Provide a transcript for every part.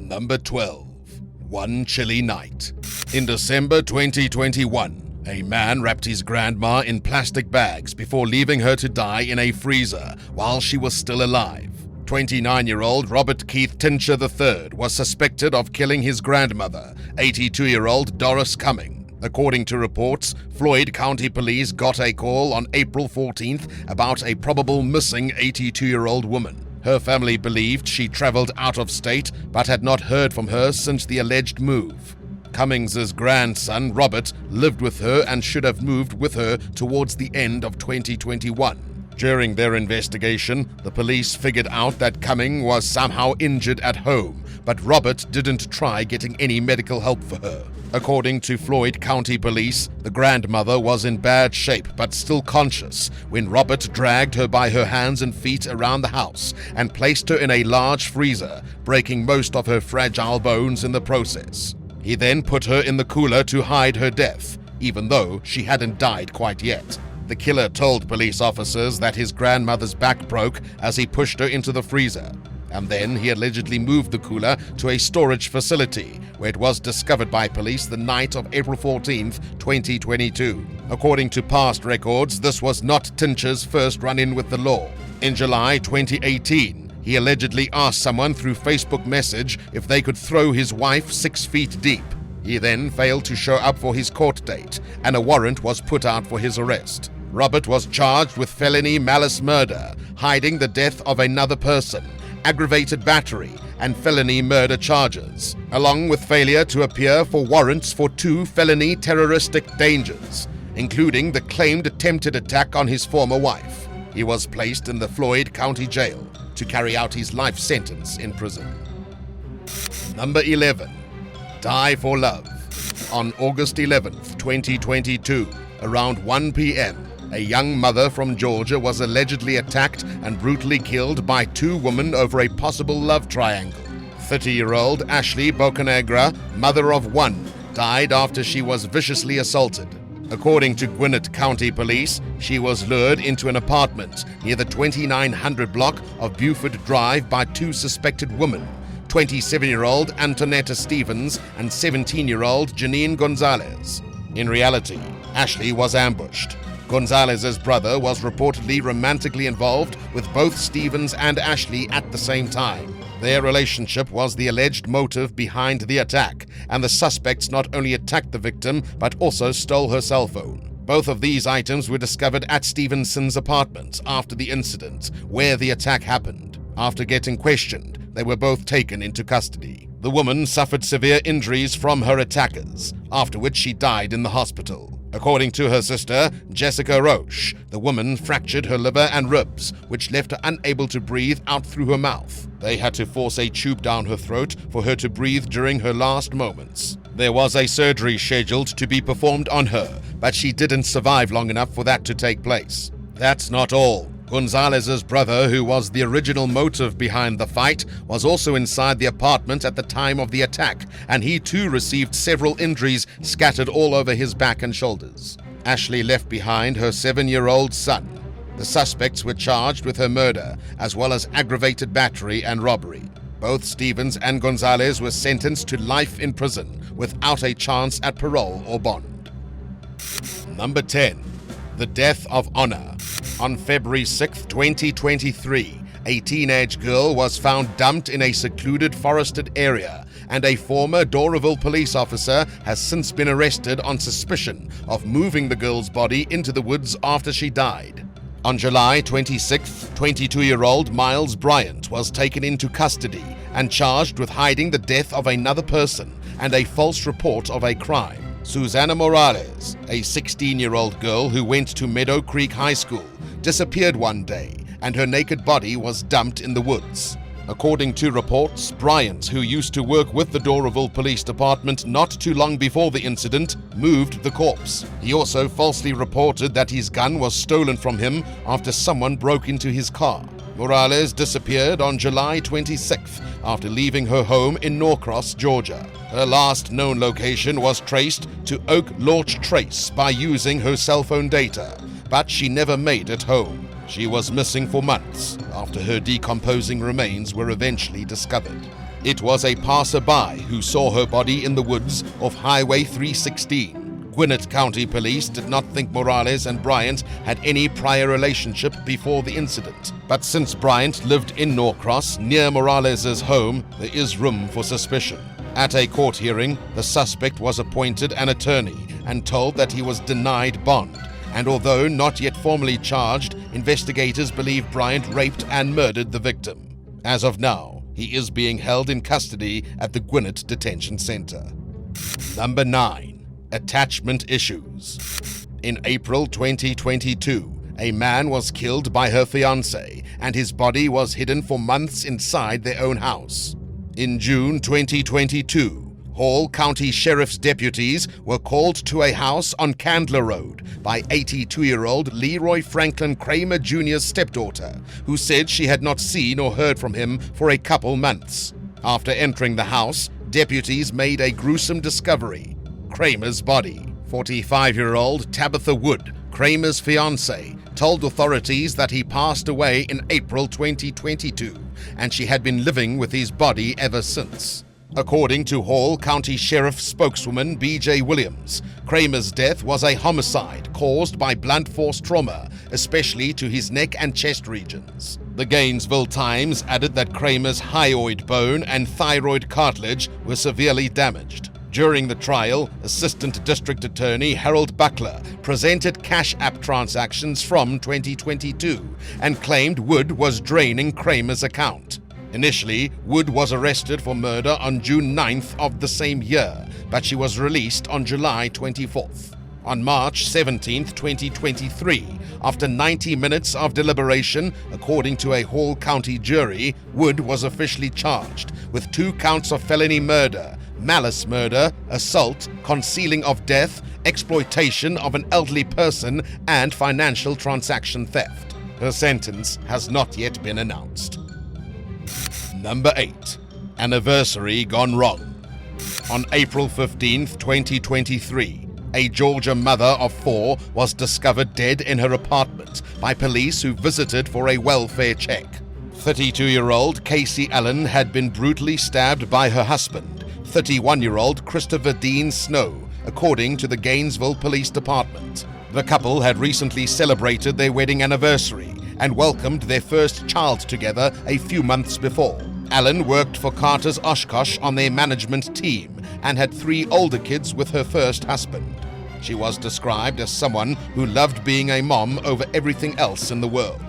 Number 12. One chilly night. In December 2021, a man wrapped his grandma in plastic bags before leaving her to die in a freezer while she was still alive. 29-year-old Robert Keith Tincher III was suspected of killing his grandmother, 82-year-old Doris Cumming. According to reports, Floyd County Police got a call on April 14th about a probable missing 82-year-old woman. Her family believed she traveled out of state but had not heard from her since the alleged move. Cummings's grandson, Robert, lived with her and should have moved with her towards the end of 2021. During their investigation, the police figured out that Cumming was somehow injured at home, but Robert didn't try getting any medical help for her. According to Floyd County Police, the grandmother was in bad shape but still conscious when Robert dragged her by her hands and feet around the house and placed her in a large freezer, breaking most of her fragile bones in the process. He then put her in the cooler to hide her death, even though she hadn't died quite yet. The killer told police officers that his grandmother's back broke as he pushed her into the freezer, and then he allegedly moved the cooler to a storage facility where it was discovered by police the night of April 14th, 2022. According to past records, this was not Tincher's first run-in with the law. In July 2018, he allegedly asked someone through Facebook message if they could throw his wife 6 feet deep. He then failed to show up for his court date, and a warrant was put out for his arrest. Robert was charged with felony malice murder, hiding the death of another person, aggravated battery, and felony murder charges, along with failure to appear for warrants for 2 felony terroristic dangers, including the claimed attempted attack on his former wife. He was placed in the Floyd County Jail to carry out his life sentence in prison. Number 11. Die for Love. On August 11th, 2022, around 1 p.m., a young mother from Georgia was allegedly attacked and brutally killed by 2 women over a possible love triangle. 30-year-old Ashley Bocanegra, mother of 1, died after she was viciously assaulted. According to Gwinnett County Police, she was lured into an apartment near the 2900 block of Buford Drive by 2 suspected women, 27-year-old Antonetta Stevens and 17-year-old Janine Gonzalez. In reality, Ashley was ambushed. Gonzalez's brother was reportedly romantically involved with both Stevens and Ashley at the same time. Their relationship was the alleged motive behind the attack, and the suspects not only attacked the victim but also stole her cell phone. Both of these items were discovered at Stevenson's apartment after the incident, where the attack happened. After getting questioned, they were both taken into custody. The woman suffered severe injuries from her attackers, after which she died in the hospital. According to her sister, Jessica Roche, the woman fractured her liver and ribs, which left her unable to breathe out through her mouth. They had to force a tube down her throat for her to breathe during her last moments. There was a surgery scheduled to be performed on her, but she didn't survive long enough for that to take place. That's not all. Gonzalez's brother, who was the original motive behind the fight, was also inside the apartment at the time of the attack, and he too received several injuries scattered all over his back and shoulders. Ashley left behind her 7-year-old son. The suspects were charged with her murder, as well as aggravated battery and robbery. Both Stevens and Gonzalez were sentenced to life in prison without a chance at parole or bond. Number 10. The Death of Honor. On February 6, 2023, a teenage girl was found dumped in a secluded forested area, and a former Doraville police officer has since been arrested on suspicion of moving the girl's body into the woods after she died. On July 26, 22-year-old Miles Bryant was taken into custody and charged with hiding the death of another person and a false report of a crime. Susana Morales, a 16-year-old girl who went to Meadow Creek High School, disappeared one day, and her naked body was dumped in the woods. According to reports, Bryant, who used to work with the Doraville Police Department not too long before the incident, moved the corpse. He also falsely reported that his gun was stolen from him after someone broke into his car. Morales disappeared on July 26th after leaving her home in Norcross, Georgia. Her last known location was traced to Oak Lodge Trace by using her cell phone data, but she never made it home. She was missing for months after her decomposing remains were eventually discovered. It was a passerby who saw her body in the woods off Highway 316. Gwinnett County Police did not think Morales and Bryant had any prior relationship before the incident. But since Bryant lived in Norcross, near Morales' home, there is room for suspicion. At a court hearing, the suspect was appointed an attorney and told that he was denied bond. And although not yet formally charged, investigators believe Bryant raped and murdered the victim. As of now, he is being held in custody at the Gwinnett Detention Center. Number 9. Attachment issues. In April 2022, a man was killed by her fiancé, and his body was hidden for months inside their own house. In June 2022, Hall County Sheriff's deputies were called to a house on Candler Road by 82-year-old Leroy Franklin Kramer Jr.'s stepdaughter, who said she had not seen or heard from him for a couple months. After entering the house, deputies made a gruesome discovery: Kramer's body. 45-year-old Tabitha Wood, Kramer's fiancée, told authorities that he passed away in April 2022, and she had been living with his body ever since. According to Hall County Sheriff spokeswoman B.J. Williams, Kramer's death was a homicide caused by blunt force trauma, especially to his neck and chest regions. The Gainesville Times added that Kramer's hyoid bone and thyroid cartilage were severely damaged. During the trial, Assistant District Attorney Harold Buckler presented Cash App transactions from 2022 and claimed Wood was draining Kramer's account. Initially, Wood was arrested for murder on June 9th of the same year, but she was released on July 24th. On March 17, 2023, after 90 minutes of deliberation, according to a Hall County jury, Wood was officially charged with 2 counts of felony murder, malice murder, assault, concealing of death, exploitation of an elderly person, and financial transaction theft. Her sentence has not yet been announced. Number 8. Anniversary gone wrong. On April 15, 2023, a Georgia mother of 4 was discovered dead in her apartment by police who visited for a welfare check. 32-year-old Casey Allen had been brutally stabbed by her husband, 31-year-old Christopher Dean Snow, according to the Gainesville Police Department. The couple had recently celebrated their wedding anniversary and welcomed their first child together a few months before. Allen worked for Carter's Oshkosh on their management team and had 3 older kids with her first husband. She was described as someone who loved being a mom over everything else in the world.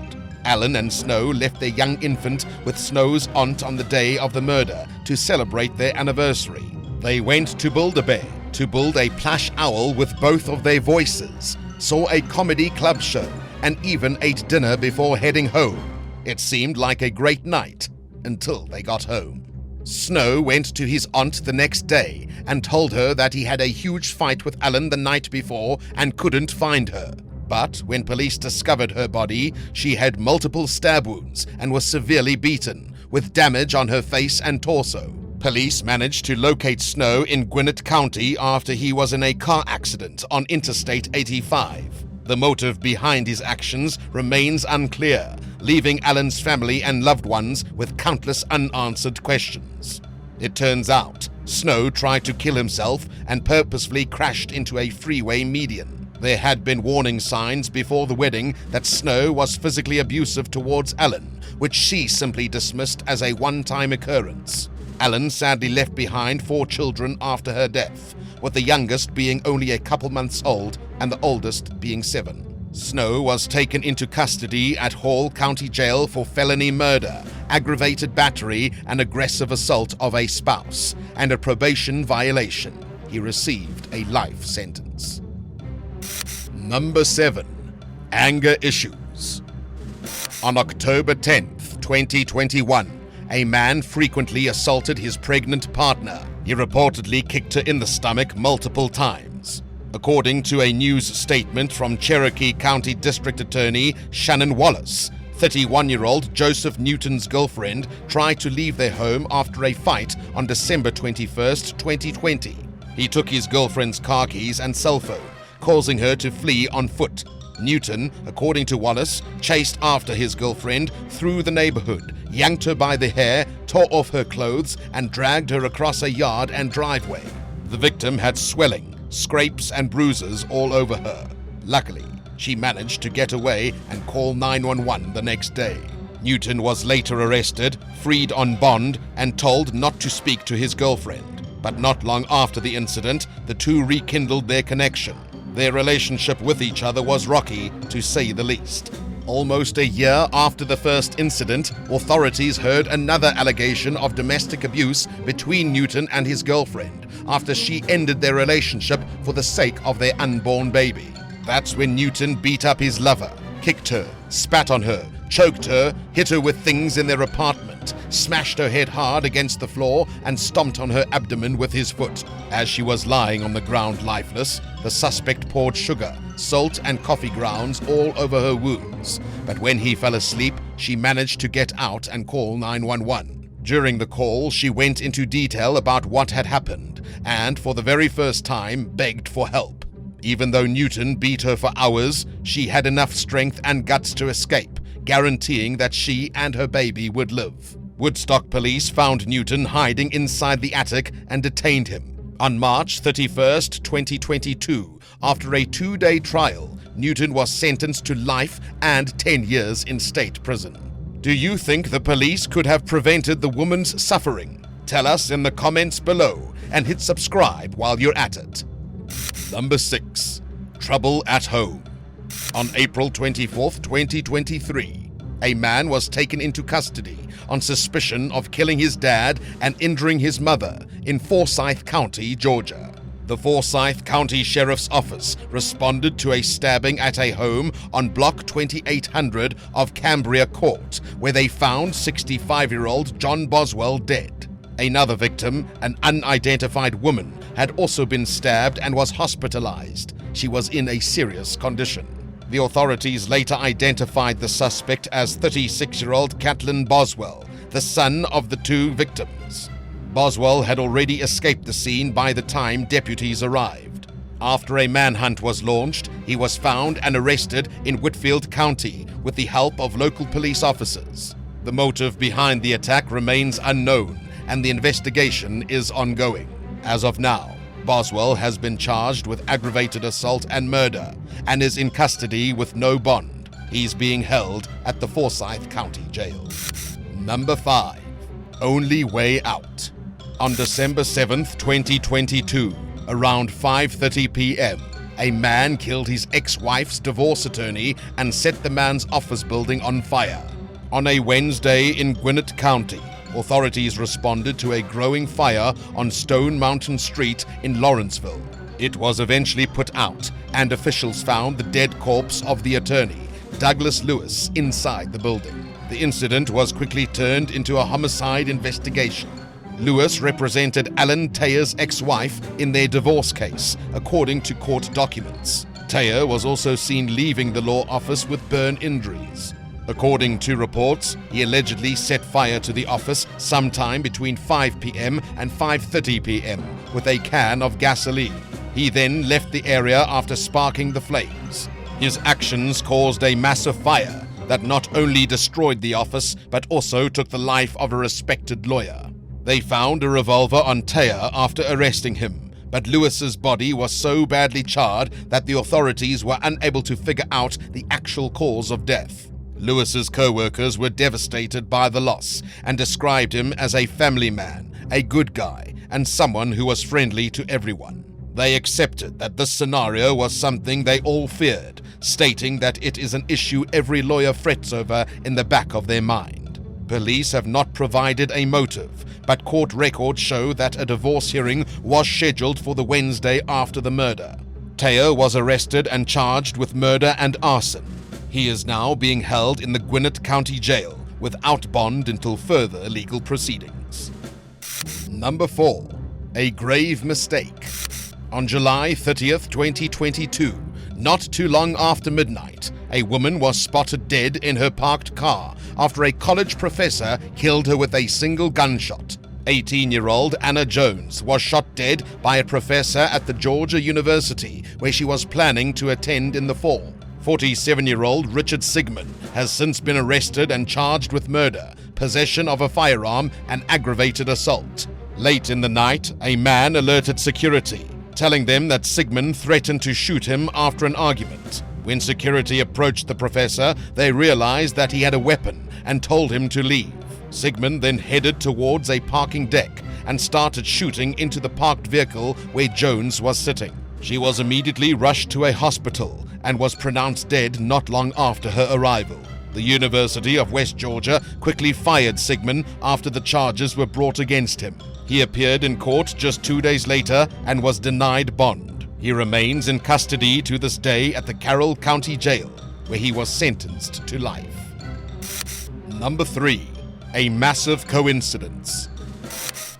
Allen and Snow left their young infant with Snow's aunt on the day of the murder to celebrate their anniversary. They went to Build-A-Bear to build a plush owl with both of their voices, saw a comedy club show, and even ate dinner before heading home. It seemed like a great night until they got home. Snow went to his aunt the next day and told her that he had a huge fight with Allen the night before and couldn't find her. But when police discovered her body, she had multiple stab wounds and was severely beaten, with damage on her face and torso. Police managed to locate Snow in Gwinnett County after he was in a car accident on Interstate 85. The motive behind his actions remains unclear, leaving Allen's family and loved ones with countless unanswered questions. It turns out, Snow tried to kill himself and purposefully crashed into a freeway median. There had been warning signs before the wedding that Snow was physically abusive towards Allen, which she simply dismissed as a one-time occurrence. Allen sadly left behind 4 children after her death, with the youngest being only a couple months old and the oldest being 7. Snow was taken into custody at Hall County Jail for felony murder, aggravated battery, and aggressive assault of a spouse, and a probation violation. He received a life sentence. Number 7. Anger issues. On October 10th, 2021, a man frequently assaulted his pregnant partner. He reportedly kicked her in the stomach multiple times. According to a news statement from Cherokee County District Attorney Shannon Wallace, 31-year-old Joseph Newton's girlfriend tried to leave their home after a fight on December 21st, 2020. He took his girlfriend's car keys and cell phone, causing her to flee on foot. Newton, according to Wallace, chased after his girlfriend through the neighborhood, yanked her by the hair, tore off her clothes, and dragged her across a yard and driveway. The victim had swelling, scrapes, and bruises all over her. Luckily, she managed to get away and call 911 the next day. Newton was later arrested, freed on bond, and told not to speak to his girlfriend. But not long after the incident, the two rekindled their connection. Their relationship with each other was rocky, to say the least. Almost a year after the first incident, authorities heard another allegation of domestic abuse between Newton and his girlfriend after she ended their relationship for the sake of their unborn baby. That's when Newton beat up his lover, kicked her, spat on her, choked her, hit her with things in their apartment, smashed her head hard against the floor, and stomped on her abdomen with his foot. As she was lying on the ground lifeless, the suspect poured sugar, salt, and coffee grounds all over her wounds. But when he fell asleep, she managed to get out and call 911. During the call, she went into detail about what had happened, and for the very first time, begged for help. Even though Newton beat her for hours, she had enough strength and guts to escape, guaranteeing that she and her baby would live. Woodstock police found Newton hiding inside the attic and detained him. On March 31st, 2022, after a 2-day trial, Newton was sentenced to life and 10 years in state prison. Do you think the police could have prevented the woman's suffering? Tell us in the comments below and hit subscribe while you're at it. Number 6. Trouble at home. On April 24th, 2023, a man was taken into custody on suspicion of killing his dad and injuring his mother in Forsyth County, Georgia. The Forsyth County Sheriff's Office responded to a stabbing at a home on Block 2800 of Cambria Court, where they found 65-year-old John Boswell dead. Another victim, an unidentified woman, had also been stabbed and was hospitalized. She was in a serious condition. The authorities later identified the suspect as 36-year-old Catlin Boswell, the son of the two victims. Boswell had already escaped the scene by the time deputies arrived. After a manhunt was launched, he was found and arrested in Whitfield County with the help of local police officers. The motive behind the attack remains unknown, and the investigation is ongoing. As of now, Boswell has been charged with aggravated assault and murder and is in custody with no bond. He's being held at the Forsyth County Jail. Number 5. Only Way Out. On December 7th, 2022, around 5:30 p.m., a man killed his ex-wife's divorce attorney and set the man's office building on fire. On a Wednesday in Gwinnett County, authorities responded to a growing fire on Stone Mountain Street in Lawrenceville. It was eventually put out, and officials found the dead corpse of the attorney, Douglas Lewis, inside the building. The incident was quickly turned into a homicide investigation. Lewis represented Alan Tayer's ex-wife in their divorce case, according to court documents. Tayer was also seen leaving the law office with burn injuries. According to reports, he allegedly set fire to the office sometime between 5 p.m. and 5:30 p.m. with a can of gasoline. He then left the area after sparking the flames. His actions caused a massive fire that not only destroyed the office but also took the life of a respected lawyer. They found a revolver on Tayer after arresting him, but Lewis's body was so badly charred that the authorities were unable to figure out the actual cause of death. Lewis's co-workers were devastated by the loss and described him as a family man, a good guy, and someone who was friendly to everyone. They accepted that this scenario was something they all feared, stating that it is an issue every lawyer frets over in the back of their mind. Police have not provided a motive, but court records show that a divorce hearing was scheduled for the Wednesday after the murder. Tayer was arrested and charged with murder and arson. He is now being held in the Gwinnett County Jail without bond until further legal proceedings. Number 4. A grave mistake. On July 30th, 2022, not too long after midnight, a woman was spotted dead in her parked car after a college professor killed her with a single gunshot. 18-year-old Anna Jones was shot dead by a professor at the Georgia University, where she was planning to attend in the fall. 47-year-old Richard Sigmund has since been arrested and charged with murder possession of a firearm, and aggravated assault. Late in the night, a man alerted security, telling them that Sigmund threatened to shoot him after an argument. When security approached the professor, they realized that he had a weapon and told him to leave. Sigmund then headed towards a parking deck and started shooting into the parked vehicle where Jones was sitting. She was immediately rushed to a hospital and was pronounced dead not long after her arrival. The University of West Georgia quickly fired Sigmund after the charges were brought against him. He appeared in court just 2 days later and was denied bond. He remains in custody to this day at the Carroll County Jail, where he was sentenced to life. Number 3. A massive coincidence.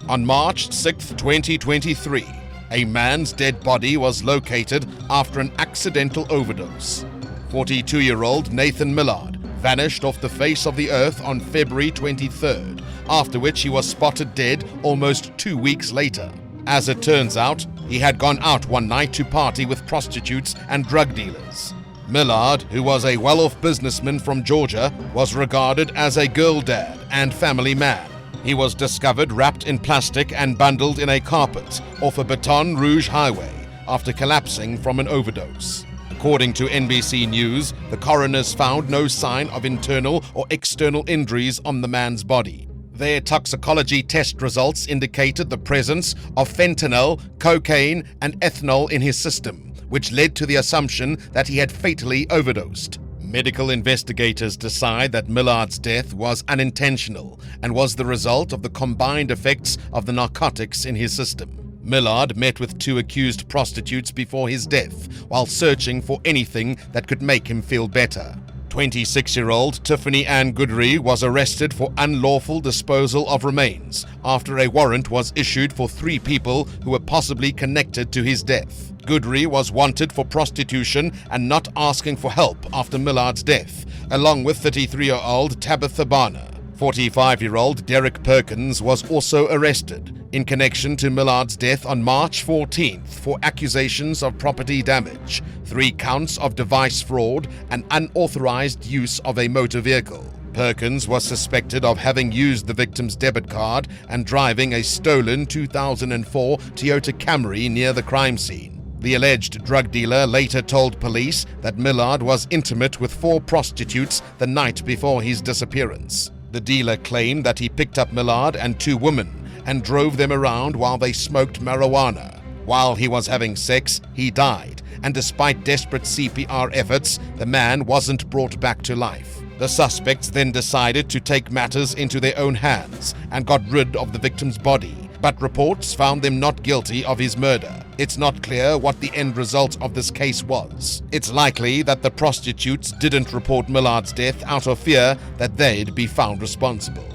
On March 6, 2023, a man's dead body was located after an accidental overdose. 42-year-old Nathan Millard vanished off the face of the earth on February 23rd, after which he was spotted dead almost 2 weeks later. As it turns out, he had gone out one night to party with prostitutes and drug dealers. Millard, who was a well-off businessman from Georgia, was regarded as a girl dad and family man. He was discovered wrapped in plastic and bundled in a carpet off a Baton Rouge highway after collapsing from an overdose. According to NBC News, the coroners found no sign of internal or external injuries on the man's body. Their toxicology test results indicated the presence of fentanyl, cocaine, and ethanol in his system, which led to the assumption that he had fatally overdosed. Medical investigators decide that Millard's death was unintentional and was the result of the combined effects of the narcotics in his system. Millard met with 2 accused prostitutes before his death while searching for anything that could make him feel better. 26-year-old Tiffany Ann Goodry was arrested for unlawful disposal of remains after a warrant was issued for 3 people who were possibly connected to his death. Goodry was wanted for prostitution and not asking for help after Millard's death, along with 33-year-old Tabitha Barner. 45-year-old Derek Perkins was also arrested in connection to Millard's death on March 14th for accusations of property damage, 3 counts of device fraud, and unauthorized use of a motor vehicle. Perkins was suspected of having used the victim's debit card and driving a stolen 2004 Toyota Camry near the crime scene. The alleged drug dealer later told police that Millard was intimate with 4 prostitutes the night before his disappearance. The dealer claimed that he picked up Millard and 2 women and drove them around while they smoked marijuana. While he was having sex, he died, and despite desperate CPR efforts, the man wasn't brought back to life. The suspects then decided to take matters into their own hands and got rid of the victim's body, but reports found them not guilty of his murder. It's not clear what the end result of this case was. It's likely that the prostitutes didn't report Millard's death out of fear that they'd be found responsible.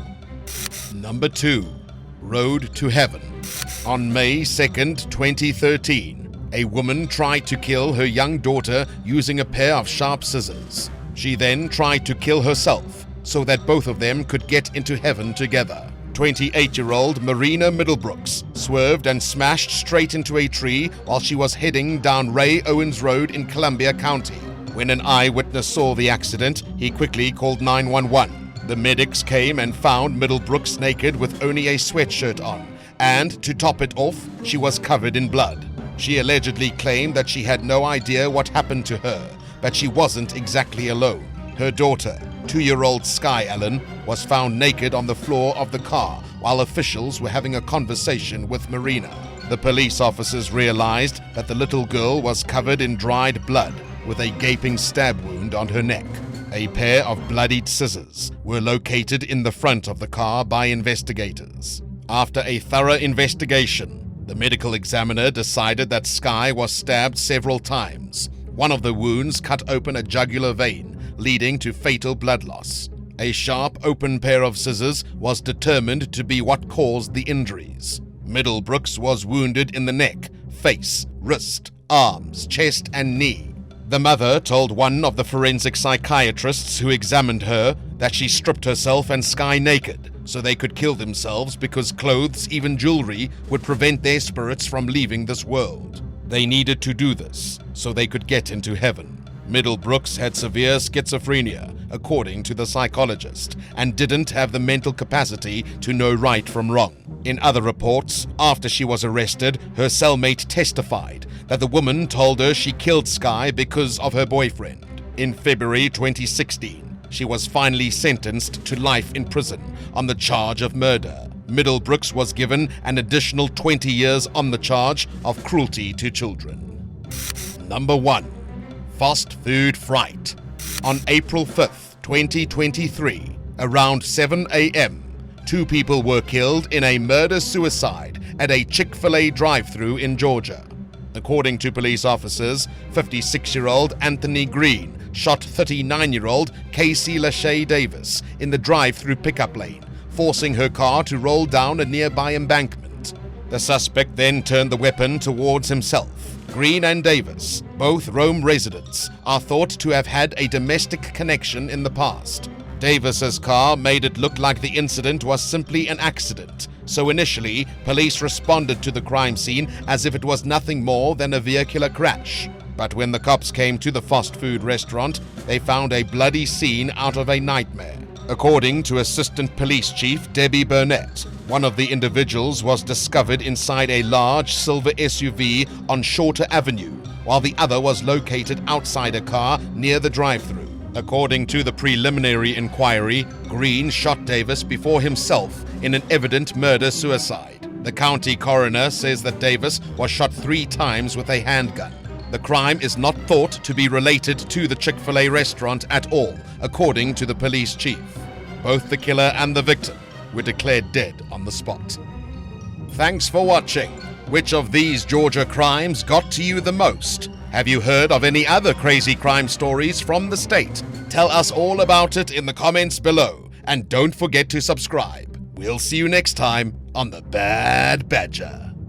Number 2. Road to Heaven. On May 2nd, 2013, a woman tried to kill her young daughter using a pair of sharp scissors. She then tried to kill herself so that both of them could get into heaven together. 28-year-old Marina Middlebrooks swerved and smashed straight into a tree while she was heading down Ray Owens Road in Columbia County. When an eyewitness saw the accident, he quickly called 911. The medics came and found Middlebrooks naked with only a sweatshirt on, and to top it off, she was covered in blood. She allegedly claimed that she had no idea what happened to her, but she wasn't exactly alone. Her daughter, 2-year-old Sky Allen, was found naked on the floor of the car while officials were having a conversation with Marina. The police officers realized that the little girl was covered in dried blood with a gaping stab wound on her neck. A pair of bloodied scissors were located in the front of the car by investigators. After a thorough investigation, the medical examiner decided that Sky was stabbed several times. One of the wounds cut open a jugular vein, leading to fatal blood loss. A sharp, open pair of scissors was determined to be what caused the injuries. Middlebrooks was wounded in the neck, face, wrist, arms, chest, and knee. The mother told one of the forensic psychiatrists who examined her that she stripped herself and Sky naked so they could kill themselves because clothes, even jewelry, would prevent their spirits from leaving this world. They needed to do this so they could get into heaven. Middlebrooks had severe schizophrenia, according to the psychologist, and didn't have the mental capacity to know right from wrong. In other reports, after she was arrested, her cellmate testified that the woman told her she killed Skye because of her boyfriend. In February 2016, she was finally sentenced to life in prison on the charge of murder. Middlebrooks was given an additional 20 years on the charge of cruelty to children. Number 1. Fast food fright. On April 5th, 2023, around 7 a.m., 2 people were killed in a murder-suicide at a Chick-fil-A drive-thru in Georgia. According to police officers, 56-year-old Anthony Green shot 39-year-old Casey Lachey Davis in the drive-thru pickup lane, forcing her car to roll down a nearby embankment. The suspect then turned the weapon towards himself. Green and Davis, both Rome residents, are thought to have had a domestic connection in the past. Davis's car made it look like the incident was simply an accident, so initially, police responded to the crime scene as if it was nothing more than a vehicular crash. But when the cops came to the fast food restaurant, they found a bloody scene out of a nightmare. According to Assistant Police Chief Debbie Burnett, one of the individuals was discovered inside a large silver SUV on Shorter Avenue, while the other was located outside a car near the drive-thru. According to the preliminary inquiry, Green shot Davis before himself in an evident murder-suicide. The county coroner says that Davis was shot 3 times with a handgun. The crime is not thought to be related to the Chick-fil-A restaurant at all, according to the police chief. Both the killer and the victim were declared dead on the spot. Thanks for watching. Which of these Georgia crimes got to you the most? Have you heard of any other crazy crime stories from the state? Tell us all about it in the comments below, and don't forget to subscribe. We'll see you next time on The Bad Badger.